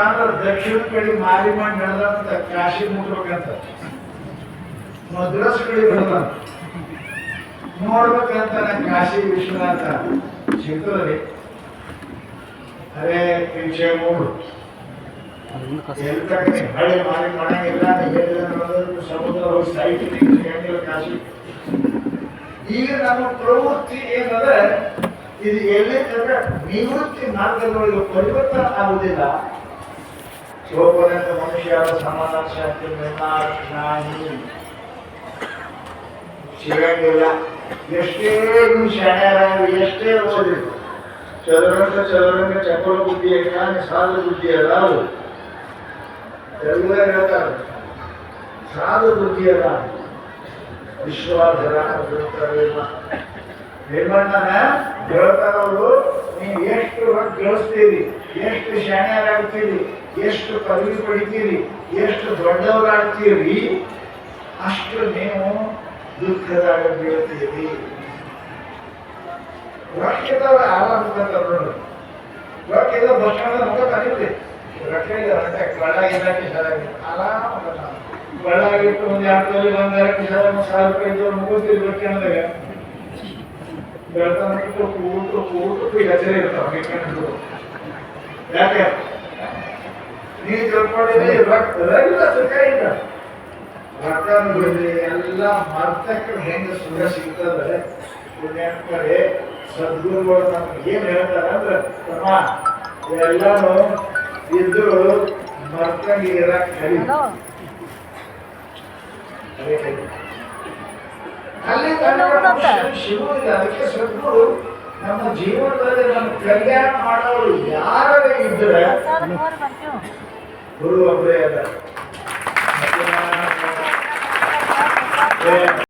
ಅಂದ್ರೆ ದಕ್ಷಿಣ ಕಡೆ ಮಾರಿಮಣ್ಣ ನಡೆದಂತ ಕಾಶಿ ಮುಟ್ಬೇಕಂತ ಮದ್ರಾಸ್ ಕಡೆ ಬರಲ್ಲ ನೋಡ್ಬೇಕಂತ ಕಾಶಿ ವಿಶ್ವನಾಥ ಸಿಗ್ತದ್ರಿ. ಅದೇ ವಿಷಯ ಮೂರು ಹಳೆ ಮಾರಿ ಮಾಡಂಗಿಲ್ಲ ಸಮುದ್ರ ಹೋಗಿ ಸಾಹಿತ್ಯ ಕಾಶಿ. ಈಗ ನಮ್ಮ ಪ್ರವೃತ್ತಿ ಏನಂದ್ರೆ ಇದು ಎಲ್ಲಿ ನಿವೃತ್ತಿ ಮಾರ್ಗದೊಳಗೆ ಪರಿವರ್ತನೆ ಆಗುವುದಿಲ್ಲ. ಶಿವಪರ್ಯಂತ ಮನುಷ್ಯ ಸಮಾನ ಶಾಂತಿ ನಿರ್ಮಾಣಿ ಸಿಗಂಗಿಲ್ಲ. ಎಷ್ಟೇ ನೀವು ಶಾಣ್ಯಾರ ಎಷ್ಟೇ ಓದಿದ್ರು ಚದುರಂಗ ಚಪಲ ಬುದ್ಧಿ ಜ್ಞಾನಿ ಸಾಧು ಬುದ್ಧಿ ಅದಾವು ಎಲ್ಲ ಹೇಳ್ತಾರೆ. ಸಾಧು ಬುದ್ಧಿ ಅದ ವಿಶ್ವಾಸರ ನಿರ್ಮಣ್ಣನ ಹೇಳ್ತಾರವರು ನೀವು ಎಷ್ಟು ರೊಕ್ಕ ಗಳಿಸ್ತೀರಿ, ಎಷ್ಟು ಶಾಣ್ಯರಾಗ್ತೀರಿ, ಎಷ್ಟು ಪದವಿ ಪಡಿತೀರಿ, ಎಷ್ಟು ದೊಡ್ಡವರಾಗ್ತೀರಿ, ಅಷ್ಟು ನೀವು ದುಃಖದಾಗ ಬೀಳ್ತೀರಿ. ರೊಕ್ಕಿದವ್ರ ಆರಾಮ ನೋಡಿ ರೊಕ್ಕಿದ ಬಸ್ ಸ್ಟ್ಯಾಂಡ್ ಮುಖ ಕರೀತಿ ರೊಕ್ಕ ಬಳ್ಳಾಗಿ ಆರಾಮ ಬಳ್ಳಾಗಿಟ್ಟು ಒಂದು 2 ತೊಲೆ ಬಂಗಾರ ₹1,000 ಇದ್ದವ್ರು ಮುಗಿಸ್ತೀರಿ ಬಸ್ ಸ್ಟ್ಯಾಂಡ್ದಾಗ ಬೆಳ್ತಾನ ಕೂಟು ಹೆಸರೇ ಇರ್ತಾವ. ಯಾಕೆ ನೀ ತಿಳ್ಕೊಂಡಿದ್ರಿ ರೊಕ್ಕ ಸುಖ ಇಲ್ಲ. ರೊಕ್ಕ ಬಿಡ್ರಿ ಎಲ್ಲ ಮರ್ತಕ್ಕೆ ಹೆಂಗೆ ಸುಖ ಸಿಗ್ತದೆ. ಪುಣ್ಯಾತ್ಮರೇ ಸದ್ಗುರುಗಳು ನಮ್ಗೆ ಏನ್ ಹೇಳ್ತಾರ ಅಂದ್ರೆ ತಮ್ಮ ಎಲ್ಲಾನು ಇದ್ರು ಮರ್ತಂಗೆ ಇರಕ್ ಕಲಿ ಅಲ್ಲಿ ಸಿಗುವುದಿಲ್ಲ. ಅದಕ್ಕೆ ಸದ್ಗುರು ನಮ್ಮ ಜೀವನದಲ್ಲಿ ನಮ್ಮ ಕಲ್ಯಾಣ ಮಾಡೋರು ಯಾರೇ ಇದ್ರೆ ಗುರು ಒಬ್ಬರೇ ಅದ.